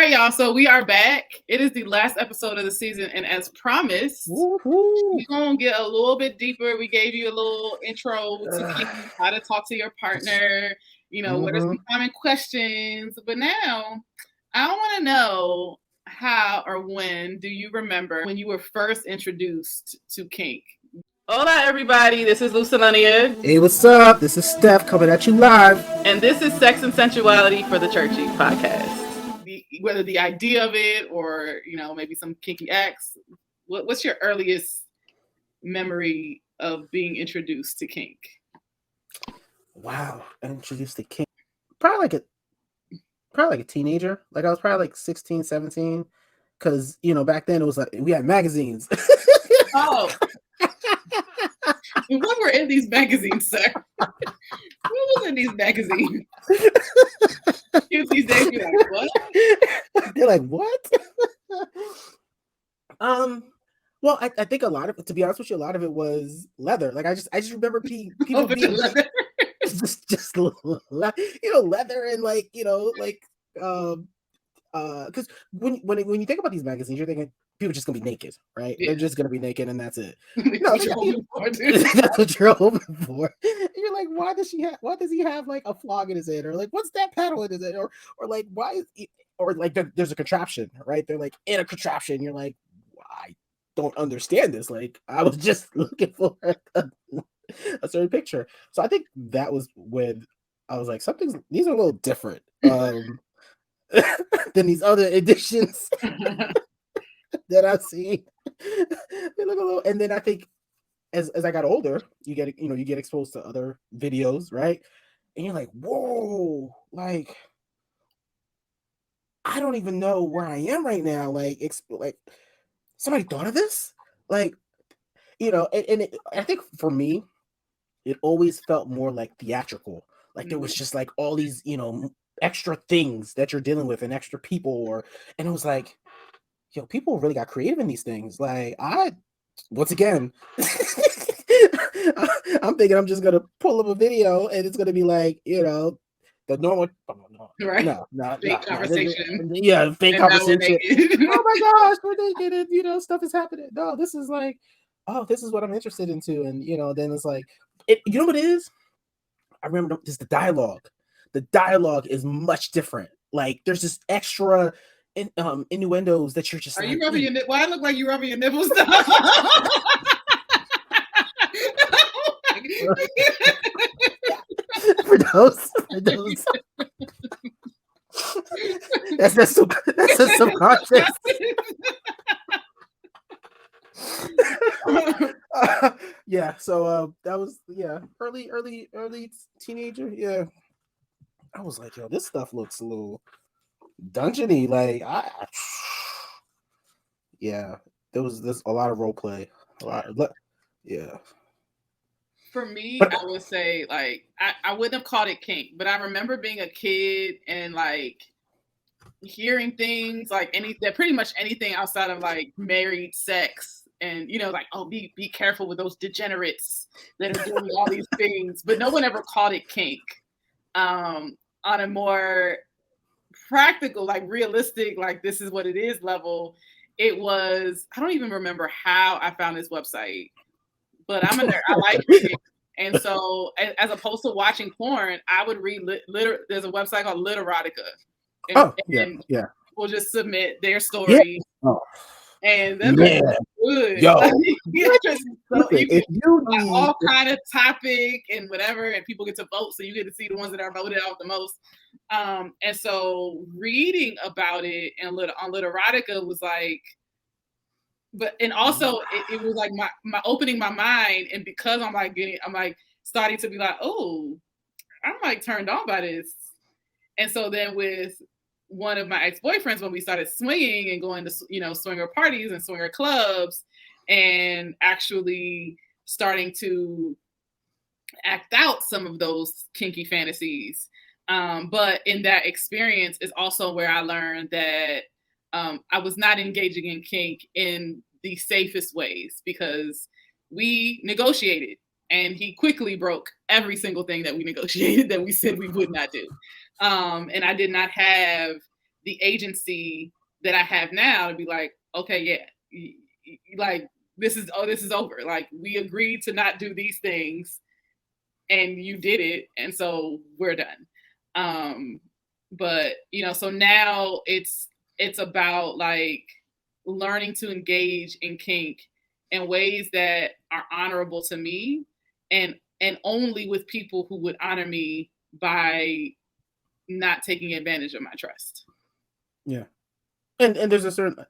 right, y'all. So we are back. It is the last episode of the season, and as promised, we're gonna get a little bit deeper. We gave you a little intro to Kink, how to talk to your partner. What are some common questions? But now, I want to know how or when do you remember when you were first introduced to Kink? Hola, everybody. This is LuzCelenia. Hey, what's up? This is Steph coming at you live. And this is Sex and Sensuality for the Churchy podcast. Whether the idea of it or, maybe some kinky acts, what's your earliest memory of being introduced to kink? Wow. Introduced to kink. Probably like a teenager. Like I was probably like 16, 17. Because, back then it was like we had magazines. Oh. What were in these magazines, sir? What was in these magazines? Kids these days be like, what? They're like, what? Well, I think a lot of it, to be honest with you, a lot of it was leather. Like I just remember people being leather. just leather and because when you think about these magazines, you're thinking people are just gonna be naked, right? Yeah. They're just gonna be naked and that's it. No, that's what you're hoping for. And you're like, why does he have like a flog in his head, or like what's that paddle in his head, or like why is he, or like there's a contraption, right? They're like in a contraption. You're like, I don't understand this. Like I was just looking for a certain picture. So I think that was when I was like, these are a little different than these other editions that I've seen. They look a little, and then I think as I got older, you get exposed to other videos, right? And you're like, whoa, like I don't even know where I am right now. Like somebody thought of this, like I think for me, it always felt more like theatrical. Like there was just like all these extra things that you're dealing with and extra people, and it was like, yo, people really got creative in these things. Like once again, I'm thinking I'm just gonna pull up a video and it's gonna be like, the normal, right? Fake conversation. Yeah, fake conversation. Oh my gosh, we're naked, and stuff is happening. No, this is like, oh, this is what I'm interested into, and then it's like, you know what it is? I remember just the dialogue. The dialogue is much different. Like there's just extra innuendos that you're just. Are you rubbing your nipples? Why I look like you rubbing your nipples? For those. That's a subconscious. Yeah, so that was early teenager. Yeah, I was like, yo, this stuff looks a little dungeony. Like there's a lot of role play, yeah. For me, I would say like I wouldn't have called it kink, but I remember being a kid and like hearing things like pretty much anything outside of like married sex. And like, oh, be careful with those degenerates that are doing all these things. But no one ever called it kink. On a more practical, like realistic, like this is what it is level. It was, I don't even remember how I found this website, but I'm a nerd. I like it. And so as opposed to watching porn, I would read there's a website called Literotica. And people just submit their story. Yeah. Oh. And that's good. Yo, all kind of topic and whatever, and people get to vote, so you get to see the ones that are voted out the most. And so reading about it and on Literotica was like, and also it was like my opening my mind, and because I'm like starting to be like, oh, I'm like turned on by this. And so then with one of my ex-boyfriends, when we started swinging and going to swinger parties and swinger clubs and actually starting to act out some of those kinky fantasies, but in that experience is also where I learned that I was not engaging in kink in the safest ways, because we negotiated and he quickly broke every single thing that we negotiated that we said we would not do. And I did not have the agency that I have now to be like, okay, yeah, like this is over. Like we agreed to not do these things, and you did it, and so we're done. But so now it's about like learning to engage in kink in ways that are honorable to me, and only with people who would honor me by not taking advantage of my trust. Yeah. And there's a certain,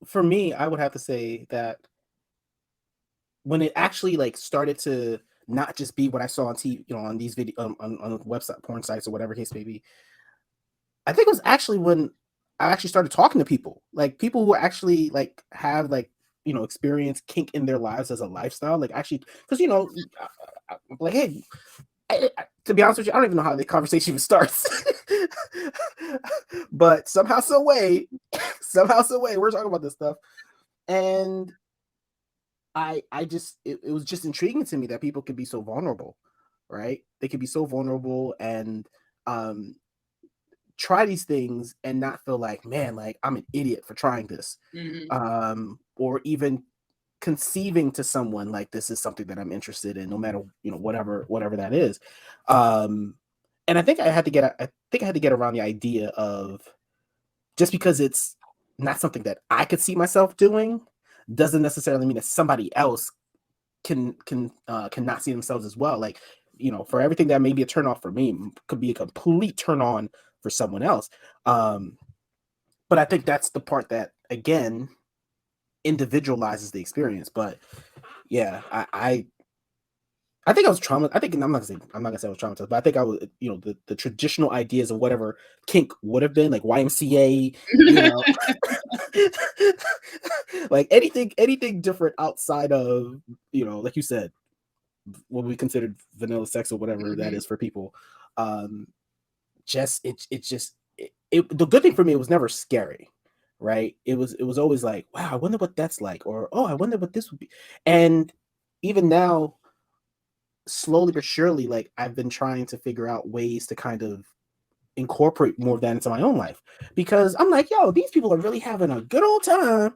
for me, I would have to say that when it actually like started to not just be what I saw on TV, on these video, on website porn sites or whatever case may be, I think it was actually when I actually started talking to people, like people who actually like have like experience kink in their lives as a lifestyle, like actually, because I'm like, hey, to be honest with you, I don't even know how the conversation even starts. But somehow, some way, we're talking about this stuff, and I just it was just intriguing to me that people could be so vulnerable, right? They could be so vulnerable and try these things and not feel like, man, like I'm an idiot for trying this, or even conceiving to someone like this is something that I'm interested in, no matter whatever that is. And I think I had to get around the idea of, just because it's not something that I could see myself doing doesn't necessarily mean that somebody else cannot see themselves as well. Like, for everything that may be a turn off for me could be a complete turn on for someone else. But I think that's the part that, again, individualizes the experience. But yeah, I think I was traumatized. I think I'm not gonna say I was traumatized, but I think I was, the traditional ideas of whatever kink would have been, like YMCA, like anything different outside of, like you said, what we considered vanilla sex or whatever that is for people. Just the good thing for me, it was never scary, right? It was always like, wow, I wonder what that's like, or oh, I wonder what this would be. And even now, slowly but surely, like I've been trying to figure out ways to kind of incorporate more of that into my own life, because I'm like, yo, these people are really having a good old time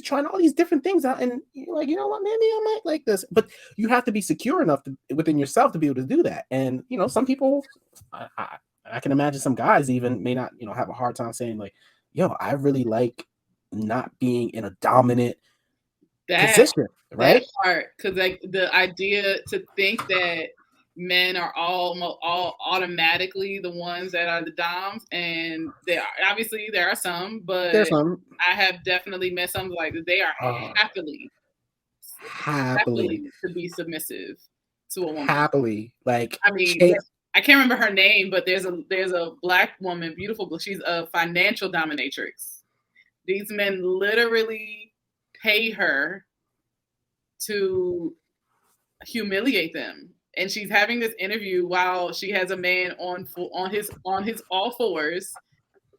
trying all these different things out, and you're like, you know what, maybe I might like this. But you have to be secure enough within yourself to be able to do that. And some people, I can imagine some guys even may not have a hard time saying like, yo, I really like not being in a dominant position, right? That part, because like the idea to think that men are all automatically the ones that are the doms, and obviously there are some, but There's some. I have definitely met some like they are happily to be submissive to a woman. Happily, like, I mean, I can't remember her name, but there's a Black woman, beautiful. She's a financial dominatrix. These men literally pay her to humiliate them, and she's having this interview while she has a man on his all fours,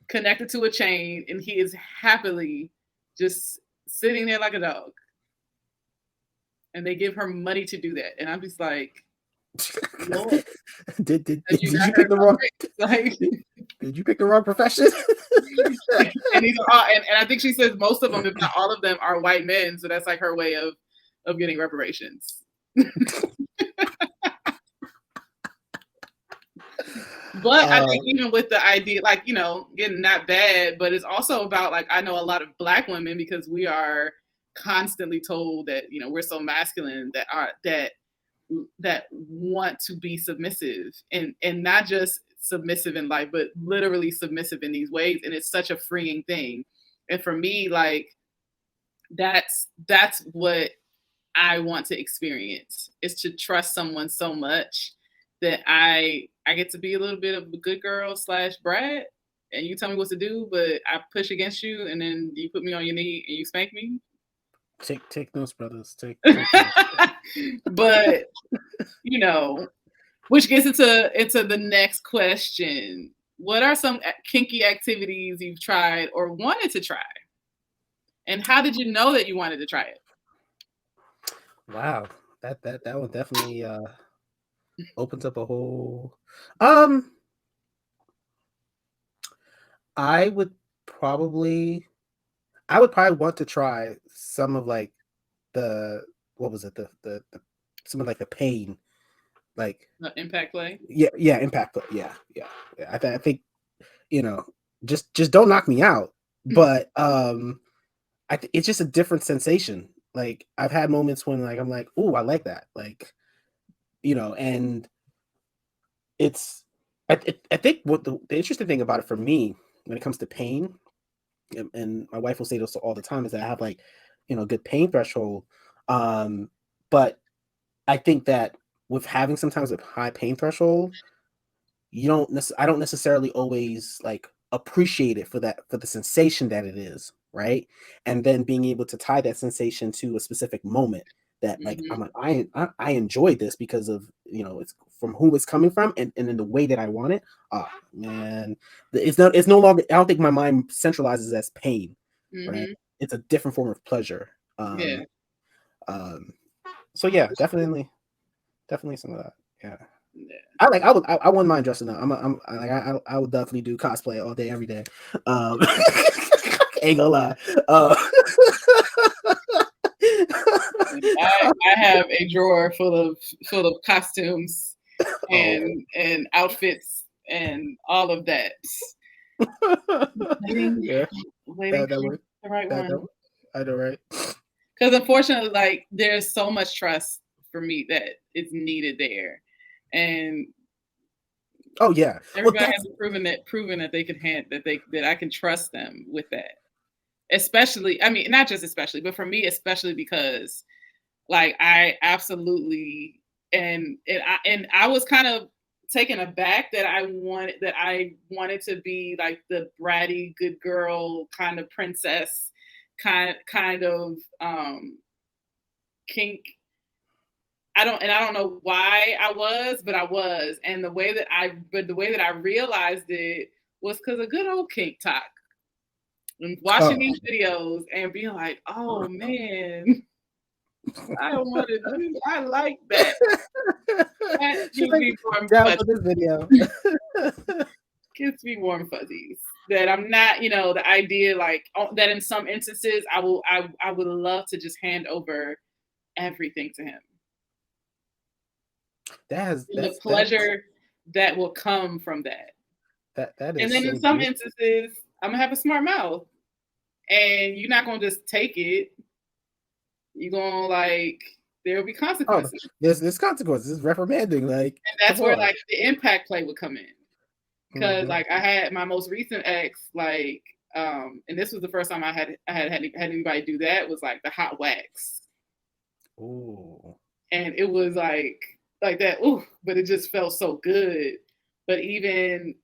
connected to a chain, and he is happily just sitting there like a dog. And they give her money to do that, and I'm just like, Lord, did you pick the wrong? Like, did you pick the wrong profession? And these are and I think she says most of them, if not all of them, are white men. So that's like her way of getting reparations. But I think even with the idea, like, getting not bad, but it's also about, like, I know a lot of Black women, because we are constantly told that, we're so masculine, that want to be submissive, and not just submissive in life, but literally submissive in these ways. And it's such a freeing thing. And for me, like, that's what I want to experience, is to trust someone so much that I get to be a little bit of a good girl / brat, and you tell me what to do, but I push against you, and then you put me on your knee and you spank me. Take notes, brothers. Take But which gets into the next question. What are some kinky activities you've tried or wanted to try? And how did you know that you wanted to try it? Wow. That one definitely opens up a whole I would probably want to try some of like the what was it the some of like the pain, like impact play. Yeah, impact play. Yeah. I think just don't knock me out, but it's just a different sensation. Like I've had moments when like I'm like, oh, I like that, like and it's I think what the interesting thing about it for me when it comes to pain, and my wife will say this all the time, is that I have like good pain threshold, but I think that with having sometimes a high pain threshold, I don't necessarily always like appreciate it for the sensation that it is, right? And then being able to tie that sensation to a specific moment that like I'm like I enjoyed this because of it's from who it's coming from, and in the way that I want it. Oh man, it's no longer, I don't think my mind centralizes as pain, right? It's a different form of pleasure. Yeah. Um so yeah, definitely some of that. Yeah. Yeah. I wouldn't mind dressing up. I would definitely do cosplay all day, every day. Ain't gonna lie. I have a drawer full of costumes and outfits and all of that. Yeah, Waiting that for work. the right one. I know, right? Because unfortunately, like there's so much trust for me that is needed there, and oh yeah, everybody has proven that they can that I can trust them with that. Especially, I mean, not just especially, but for me, especially because like I absolutely and I was kind of taken aback that I wanted to be like the bratty good girl kind of princess kind of kink. I don't know why I was, but I was. And the way that I realized it was because of good old kink talk. And watching these videos and being like, oh man, I wanted to, I like that. That gives me warm down for fuzzies. this video. Gives me warm fuzzies. That I'm not, the idea like that in some instances I would love to just hand over everything to him. The pleasure that will come from that. That is And then so in some beautiful. instances, I'm gonna have a smart mouth. And you're not gonna just take it. You're gonna like there'll be consequences. Oh, there's consequences. It's reprimanding. Like, and that's where like the impact play would come in. Because like I had my most recent ex, like, and this was the first time I had anybody do that, was like the hot wax. Ooh. And it was like that, ooh, but it just felt so good. But even,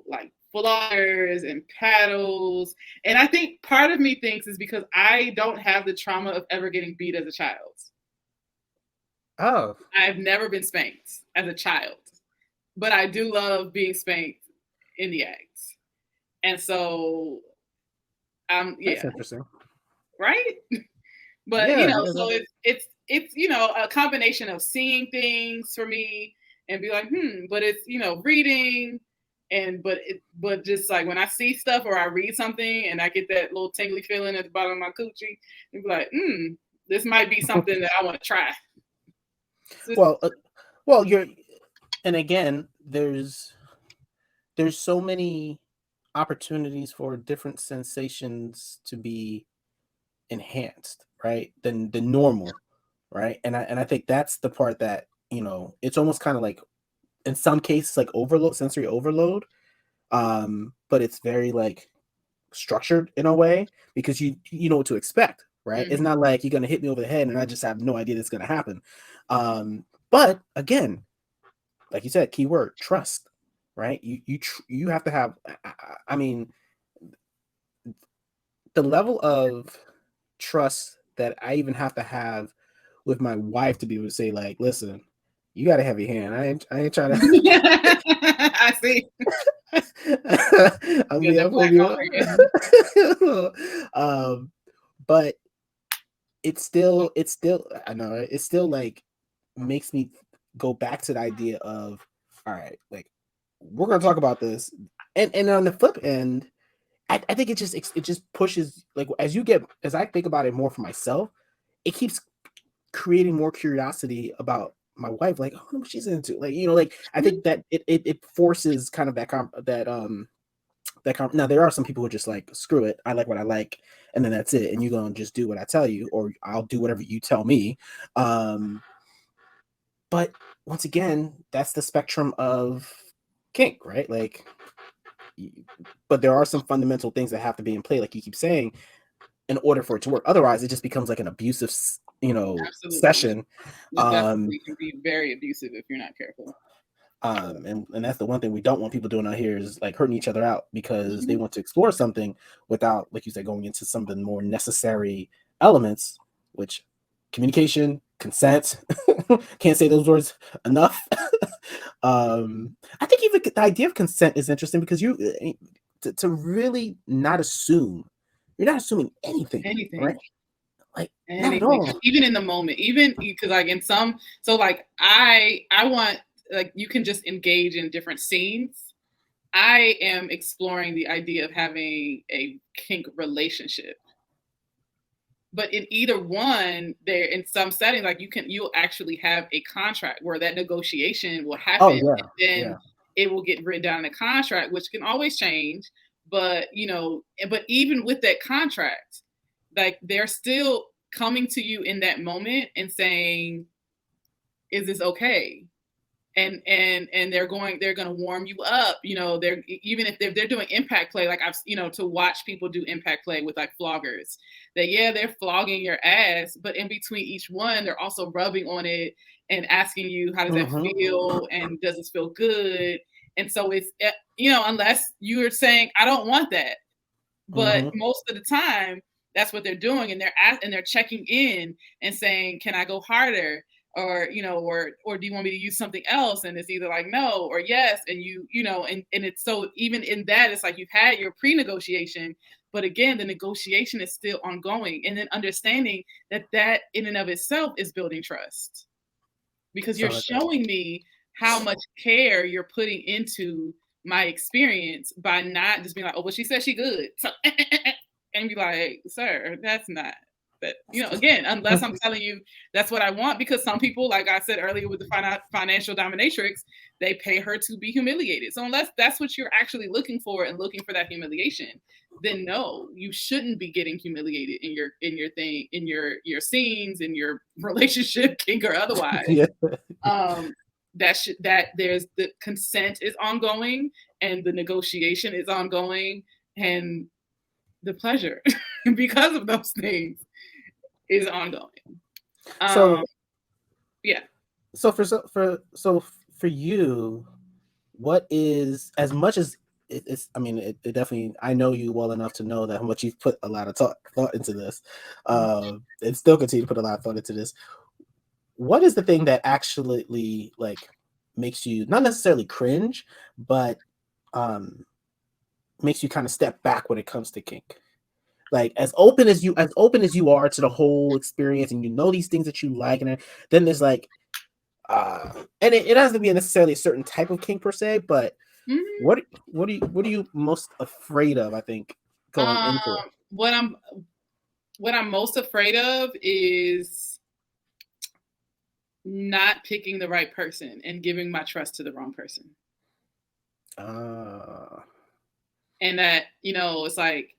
like flutters and paddles. And I think part of me thinks is because I don't have the trauma of ever getting beat as a child. Oh. I've never been spanked as a child. But I do love being spanked in the act. And so That's interesting. Right? But so it's a combination of seeing things for me and be like, but it's reading but just like when I see stuff or I read something and I get that little tingly feeling at the bottom of my coochie and be like, this might be something that I want to try. Well, and again, there's so many opportunities for different sensations to be enhanced, right, than normal, right? And I think that's the part that it's almost kind of like in some cases like sensory overload, but it's very like structured in a way because you know what to expect, right? It's not like you're gonna hit me over the head and I just have no idea that's gonna happen. But again, like you said, keyword trust, right? You have to have. I mean, the level of trust that I even have to have with my wife to be able to say, like, listen, you got a heavy hand. I ain't trying to. I see. I'm but it's still I know it's still like makes me go back to the idea of, all right, like we're gonna talk about this, and on the flip end, I think it just pushes, like, as I think about it more for myself, it keeps creating more curiosity about my wife, like, oh, what she's into, like, like, I think that it forces kind of now there are some people who are just like, screw it, I like what I like, and then that's it, and you're gonna just do what I tell you, or I'll do whatever you tell me. But once again, that's the spectrum of kink, right? Like, but there are some fundamental things that have to be in play, like you keep saying, in order for it to work. Otherwise, it just becomes like an abusive, Absolutely. session. It definitely can be very abusive if you're not careful. And that's the one thing we don't want people doing out here, is like hurting each other out because they Mm-hmm. want to explore something without, like you said, going into some of the more necessary elements, which communication, consent, can't say those words enough. I think even the idea of consent is interesting, because to really not assume, you're not assuming anything, right? Anything. Like, not at Anything. all. Even in the moment. Even because like in some, so like I want, like, you can just engage in different scenes. I am exploring the idea of having a kink relationship. But in either one, there in some settings, like you'll actually have a contract where that negotiation will Oh happen, yeah, and then yeah. it will get written down in a contract, which can always change. But but even with that contract, like, they're still coming to you in that moment and saying, "Is this okay?" And they're going to warm you up. They're, even if they're doing impact play, like I've to watch people do impact play with like floggers, that they're flogging your ass, but in between each one they're also rubbing on it and asking you, how does that Mm-hmm. feel, and does this feel good? And so it's, unless you're saying, I don't want that, but Mm-hmm. most of the time that's what they're doing, and they're checking in and saying, can I go harder, or or do you want me to use something else? And it's either like no or yes, and and it's, so even in that, it's like you've had your pre-negotiation, but again the negotiation is still ongoing, and then understanding that in and of itself is building trust, because you're So showing me how much care you're putting into my experience by not just being like, oh, well, she said she good. So, and be like, sir, that's not that, again, unless I'm telling you that's what I want, because some people, like I said earlier with the financial dominatrix, they pay her to be humiliated. So unless that's what you're actually looking for, and looking for that humiliation, then no, you shouldn't be getting humiliated in your scenes, in your relationship, kink or otherwise. yeah. That there's the consent is ongoing, and the negotiation is ongoing, and the pleasure because of those things is ongoing. So Yeah. so for you, what is, as much as it's, I mean, it definitely, I know you well enough to know that how much you've put a lot of thought into this, and still continue to put a lot of thought into this. What is the thing that actually, like, makes you not necessarily cringe, but makes you kind of step back when it comes to kink? Like, as open as you are to the whole experience, and these things that you like, and then there's like, and it doesn't be necessarily a certain type of kink per se, but Mm-hmm. what are you most afraid of, I think, going into it? What I'm most afraid of is not picking the right person and giving my trust to the wrong person. And that, it's like,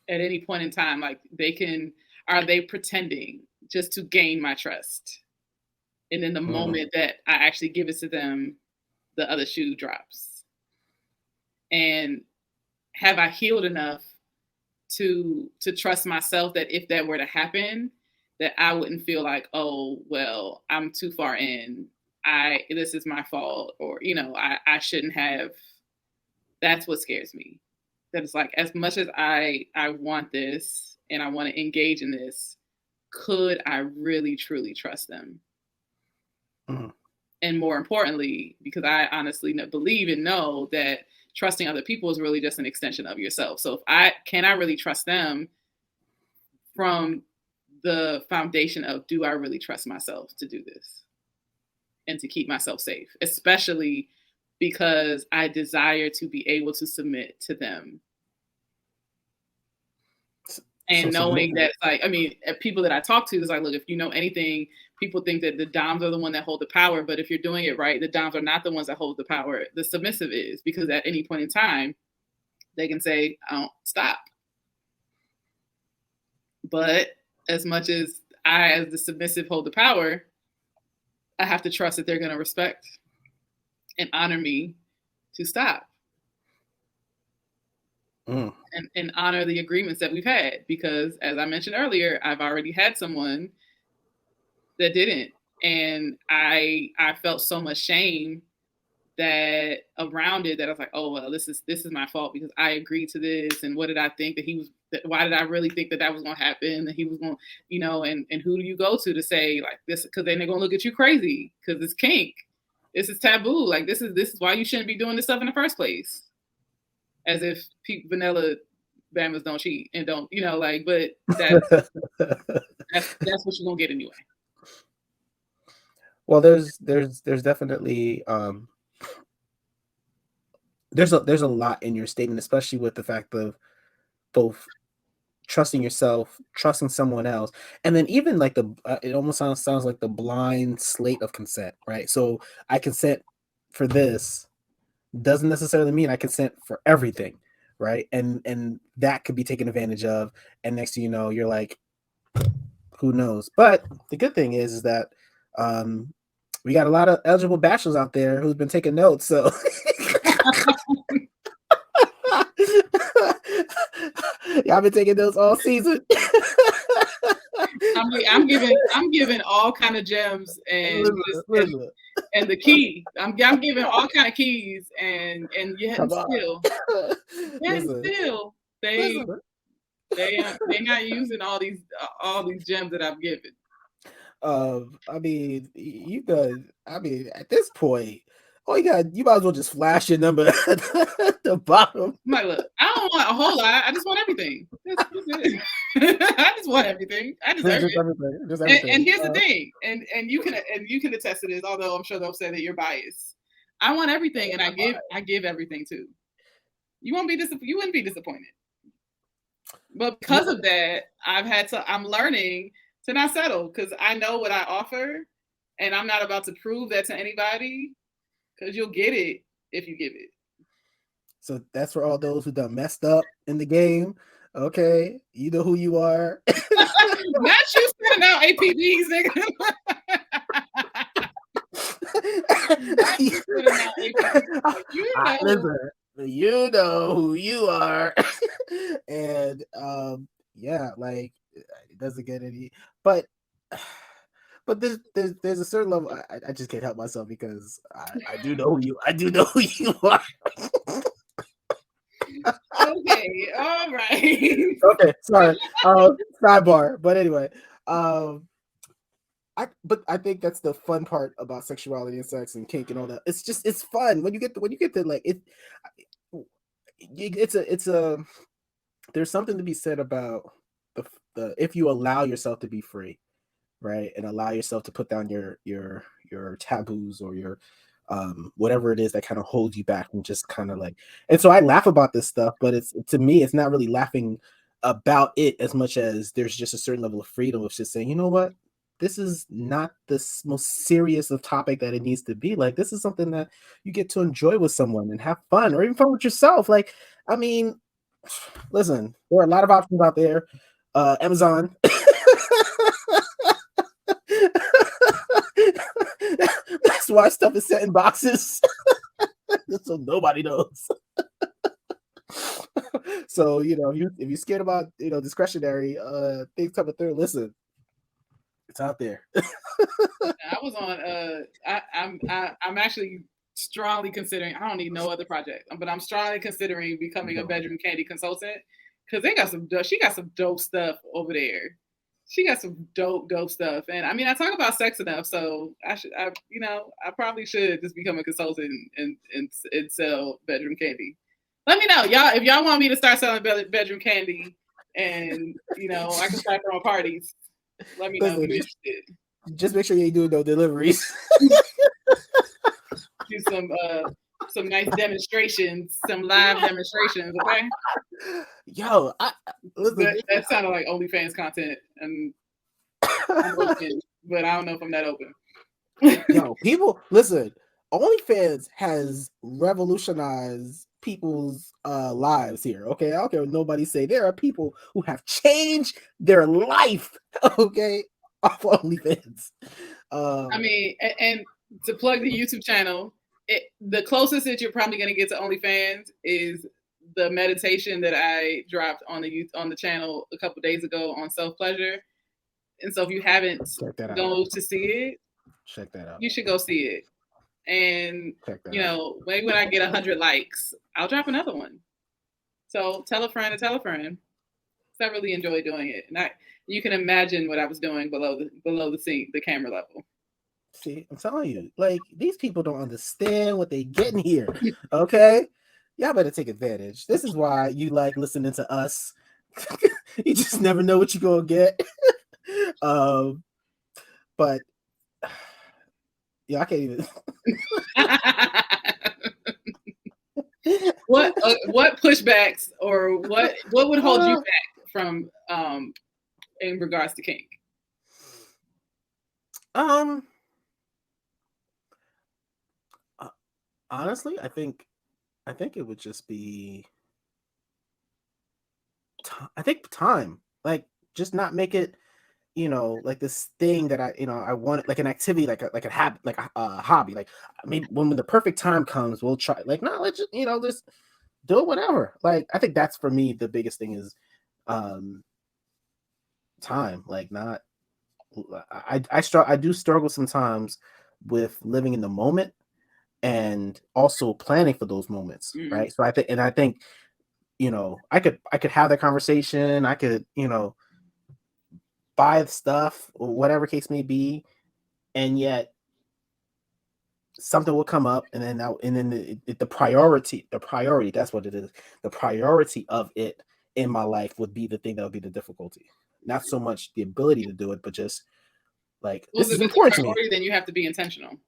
at any point in time, like, are they pretending just to gain my trust? And in the moment that I actually give it to them, the other shoe drops. And have I healed enough to trust myself that if that were to happen, that I wouldn't feel like, oh, well, I'm too far in. This is my fault, or I shouldn't have. That's what scares me. That it's like, as much as I want this and I want to engage in this, could I really truly trust them? And more importantly, because I honestly believe and know that trusting other people is really just an extension of yourself. So can I really trust them, from the foundation of, do I really trust myself to do this and to keep myself safe, especially because I desire to be able to submit to them And knowing that, like, I mean, people that I talk to is like, look, if you know anything, people think that the doms are the one that hold the power, but if you're doing it right, the doms are not the ones that hold the power. The submissive is, because at any point in time, they can say, "Oh, stop." But as much as I, as the submissive, hold the power, I have to trust that they're going to respect and honor me to stop. And honor the agreements that we've had, because as I mentioned earlier, I've already had someone that didn't, and I felt so much shame that around it, that I was like, oh well, this is my fault because I agreed to this, and what did I think that he was? Why did I really think that was going to happen? That he was going, you know? And who do you go to say like this? Because then they're going to look at you crazy because it's kink, this is taboo. Like this is why you shouldn't be doing this stuff in the first place. As if vanilla Bamas don't cheat and don't, you know, like, but that's what you're gonna get anyway. Well, there's definitely there's a lot in your statement, especially with the fact of both trusting yourself, trusting someone else, and then even like it almost sounds like the blind slate of consent, right? So I consent for this doesn't necessarily mean I consent for everything, right? And that could be taken advantage of, and next thing you know, you're like, who knows? But the good thing is that we got a lot of eligible bachelors out there who's been taking notes, so y'all been taking notes all season. I'm giving all kind of gems and and the key. I'm giving all kind of keys, and yet and still they're not using all these gems that I've given. I mean, you could. I mean, at this point, you might as well just flash your number at the bottom. I'm like, look, I don't want a whole lot. I just want everything. That's it. I just want everything. I deserve it. Just everything. And here's the thing, and you can attest to this. Although I'm sure they'll say that you're biased. I want everything, and I give everything too. You wouldn't be disappointed. But because of that, I'm learning to not settle, because I know what I offer, and I'm not about to prove that to anybody, because you'll get it if you give it. So that's for all those who done messed up in the game. Okay, you know who you are. Not you sending out APBs, nigga. Listen, you know who you are. And yeah, like it doesn't get any, but there's a certain level. I just can't help myself, because I do know who you are. Okay, all right. Okay, sorry. Sidebar, but anyway, I think that's the fun part about sexuality and sex and kink and all that. It's fun when you get to like it. It's a there's something to be said about the if you allow yourself to be free, right, and allow yourself to put down your taboos or your whatever it is that kind of holds you back, and just kind of like. And so I laugh about this stuff, but to me it's not really laughing about it as much as there's just a certain level of freedom of just saying, you know what, this is not the most serious of topic that it needs to be. Like, this is something that you get to enjoy with someone and have fun, or even fun with yourself. Like, I mean, listen, there are a lot of options out there. Amazon. That's why stuff is set in boxes. So nobody knows. So, you know, if you're scared about, discretionary things coming through, listen, it's out there. I was on I'm actually strongly considering, I don't need no other project, but I'm strongly considering becoming a bedroom candy consultant, because she got some dope stuff over there. She got some dope stuff. And I mean, I talk about sex enough, so I probably should just become a consultant and sell bedroom candy. Let me know, y'all, if y'all want me to start selling bedroom candy, and I can start throwing parties. Let me know if you're interested. Just make sure you ain't doing no deliveries. Do some nice demonstrations, some live demonstrations, okay? Yo, That sounded like OnlyFans content, and I'm open, but I don't know if I'm that open. Yo, people, listen. OnlyFans has revolutionized people's lives here. Okay, I don't care what nobody say. There are people who have changed their life. Okay, off OnlyFans. I mean, and to plug the YouTube channel, the closest that you're probably going to get to OnlyFans is the meditation that I dropped on the channel a couple days ago on self pleasure. And so if you haven't gone to see it, check that out. You should go see it. And maybe when I get 100 likes, I'll drop another one. So tell a friend to tell a friend. So I really enjoy doing it, and you can imagine what I was doing below the scene, the camera level. See, I'm telling you, like, these people don't understand what they getting here. Okay, y'all better take advantage. This is why you like listening to us. You just never know what you're gonna get. But yeah, I can't even. What pushbacks or what would hold you back from in regards to kink? Honestly, I think it would just be time. Like, just not make it, like this thing that I want, like an activity, like a habit, like a hobby. Like, maybe when the perfect time comes, we'll try. Like, no, let's just, just do whatever. Like, I think that's for me the biggest thing is time. Like, not I do struggle sometimes with living in the moment and also planning for those moments, right? So I think I could have that conversation. I could buy stuff or whatever case may be, and yet something will come up, and then the priority, that's what it is. The priority of it in my life would be the thing that would be the difficulty, not so much the ability to do it, but just like, this is important to me. Then you have to be intentional.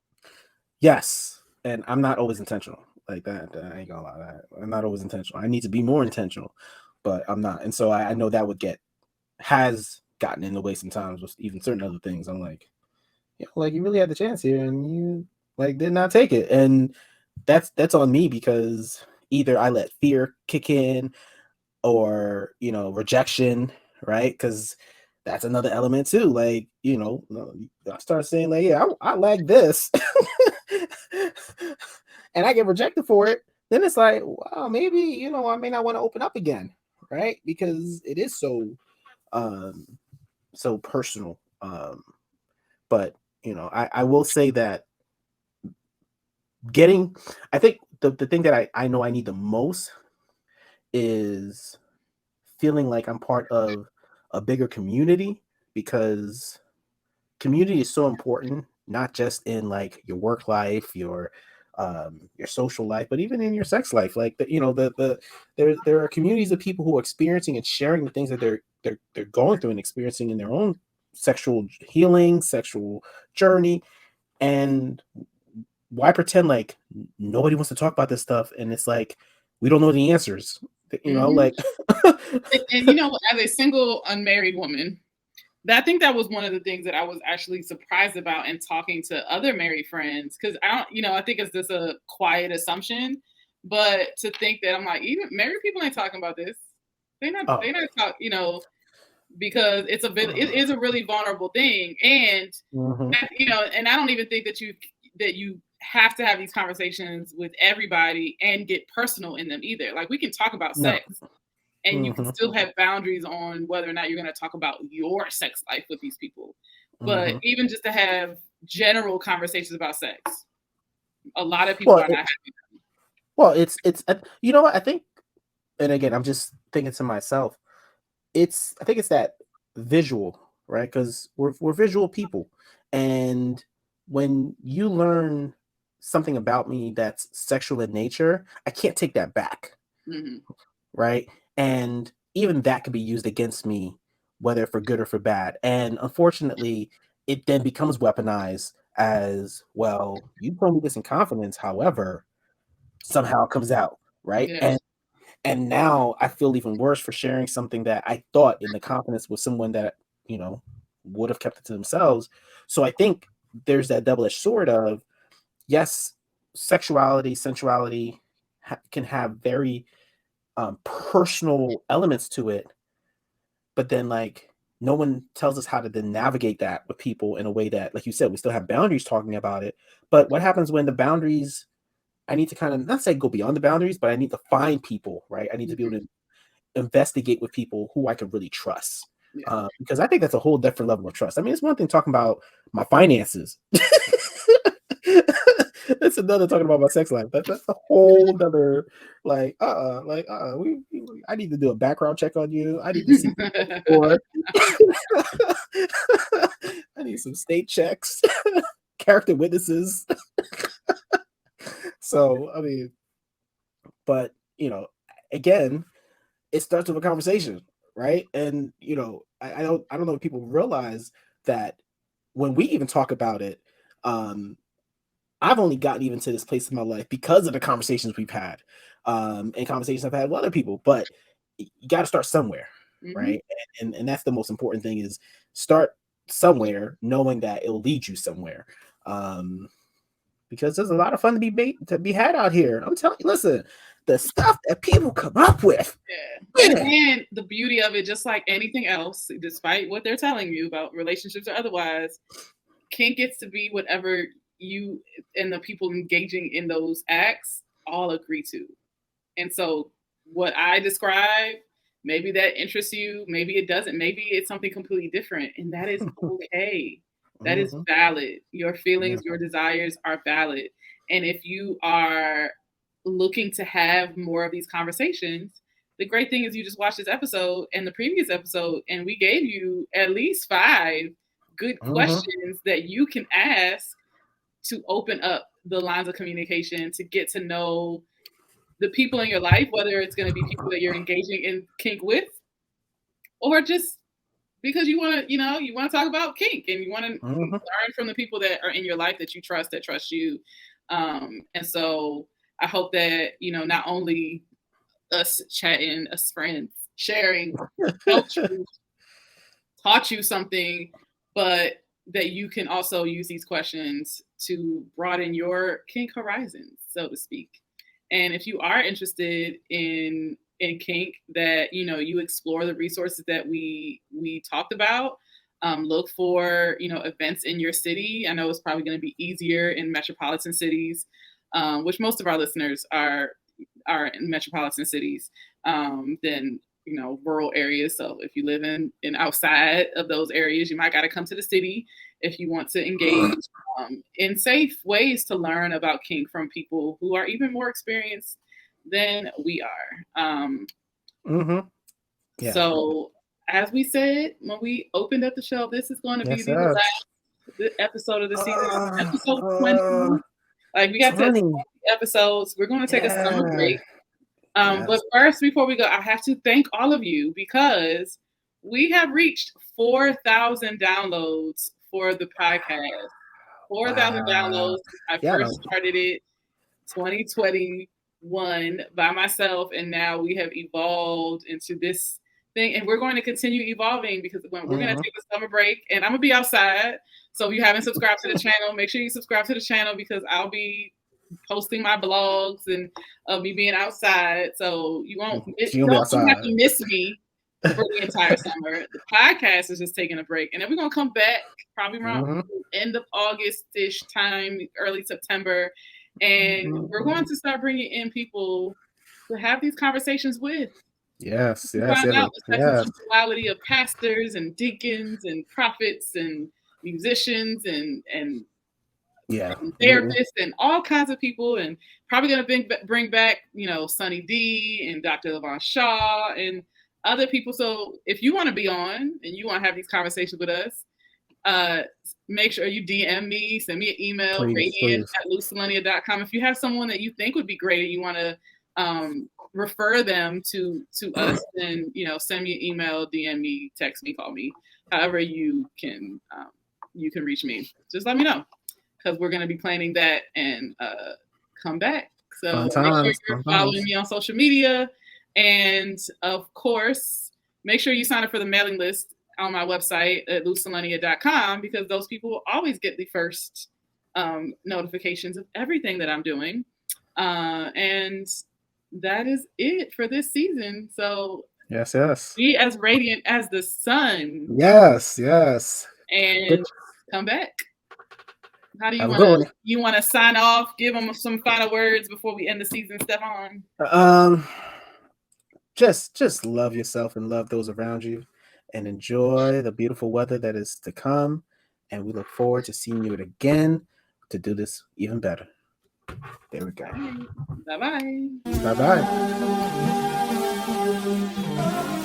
Yes, and I'm not always intentional like that. I ain't gonna lie, I'm not always intentional. I need to be more intentional, but I'm not. And so I know that has gotten in the way sometimes with even certain other things. I'm like, like, you really had the chance here and you like did not take it. And that's on me, because either I let fear kick in or, rejection, right? Because that's another element too. Like, I start saying like, yeah, I like this and I get rejected for it. Then it's like, wow, maybe, I may not want to open up again, right? Because it is so personal. But I will say that I think the thing that I know I need the most is feeling like I'm part of a bigger community, because community is so important, not just in like your work life, your social life, but even in your sex life. Like, there are communities of people who are experiencing and sharing the things that they're going through and experiencing in their own sexual healing, sexual journey. And why pretend like nobody wants to talk about this stuff? And it's like, we don't know the answers, like. And as a single unmarried woman, I think that was one of the things that I was actually surprised about in talking to other married friends, because I think it's just a quiet assumption, but to think that I'm like, even married people ain't talking about this. They're not talk, because it is a really vulnerable thing, and and I don't even think that you have to have these conversations with everybody and get personal in them either. Like, we can talk about sex. And you can still have boundaries on whether or not you're going to talk about your sex life with these people. But even just to have general conversations about sex, a lot of people are not happy. Well, it's you know what I think, and again, I'm just thinking to myself, I think it's that visual, right? Because we're visual people, and when you learn something about me that's sexual in nature, I can't take that back, right? And even that could be used against me, whether for good or for bad. And unfortunately, it then becomes weaponized as, well, you told me this in confidence, however, somehow it comes out, right? Yeah. And now I feel even worse for sharing something that I thought in the confidence with someone that, you know, would have kept it to themselves. So I think there's that double-edged sword of, yes, sexuality, sensuality can have very personal elements to it, but then like no one tells us how to then navigate that with people in a way that, like you said, we still have boundaries talking about it. But what happens when the boundaries, I need to kind of not say go beyond the boundaries, but I need to find people, right? I need to be able to investigate with people who I can really trust. Because I think that's a whole different level of trust. I mean, it's one thing talking about my finances. That's another talking about my sex life. That's a whole other I need to do a background check on you. I need to see or I need some state checks, character witnesses. So I mean, but you know, again, it starts with a conversation, right? And you know, I don't know if people realize that when we even talk about it, I've only gotten even to this place in my life because of the conversations we've had, and conversations I've had with other people. But you got to start somewhere, right? And that's the most important thing is start somewhere, knowing that it'll lead you somewhere. Because there's a lot of fun to be had out here. I'm telling you, listen, the stuff that people come up with. And the beauty of it, just like anything else, despite what they're telling you about relationships or otherwise, kink gets to be whatever you and the people engaging in those acts all agree to. And so what I describe, maybe that interests you, maybe it doesn't, maybe it's something completely different. And that is okay. That is valid. Your feelings, your desires are valid. And if you are looking to have more of these conversations, the great thing is you just watch this episode and the previous episode, and we gave you at least 5 good questions that you can ask to open up the lines of communication, to get to know the people in your life, whether it's going to be people that you're engaging in kink with, or just because you want to, you want to talk about kink and you want to learn from the people that are in your life that you trust, that trust you. And so I hope that, not only us chatting, us friends, sharing, taught you something, but that you can also use these questions to broaden your kink horizons, so to speak. And if you are interested in kink, that you explore the resources that we talked about. Look for events in your city. I know it's probably going to be easier in metropolitan cities, which most of our listeners are in metropolitan cities, than rural areas. So if you live in outside of those areas, you might got to come to the city if you want to engage in safe ways to learn about kink from people who are even more experienced than we are. So as we said when we opened up the show, this is going to be the last episode of the season, episode 20. Like we got to 20 episodes. We're going to take a summer break. But first, before we go, I have to thank all of you because we have reached 4,000 downloads for the podcast. 4,000 downloads. I first started it 2021 by myself, and now we have evolved into this thing, and we're going to continue evolving because we're going to take a summer break, and I'm going to be outside. So if you haven't subscribed to the channel, make sure you subscribe to the channel because I'll be posting my blogs and of me being outside. So you won't have to miss me for the entire summer. The podcast is just taking a break, and then we're going to come back probably around end of August-ish time, early September. And we're going to start bringing in people to have these conversations with. Yes. Find out the sexuality of pastors and deacons and prophets and musicians and therapists and all kinds of people, and probably going to bring back, Sunny D and Dr. Levon Shaw and other people. So if you want to be on and you want to have these conversations with us, make sure you DM me, send me an email, radiant@LuzCelenia.com. If you have someone that you think would be great and you want to refer them to us, then send me an email, DM me, text me, call me, however you can reach me. Just let me know because we're going to be planning that and come back. So make sure you're following me on social media. And of course, make sure you sign up for the mailing list on my website at LuzCelenia.com, because those people will always get the first notifications of everything that I'm doing. And that is it for this season. So yes, be as radiant as the sun. Yes. And Good. come back. How do you want to sign off? Give them some final words before we end the season, Stefane. Just love yourself and love those around you, and enjoy the beautiful weather that is to come. And we look forward to seeing you again to do this even better. There we go. Bye-bye. Bye-bye.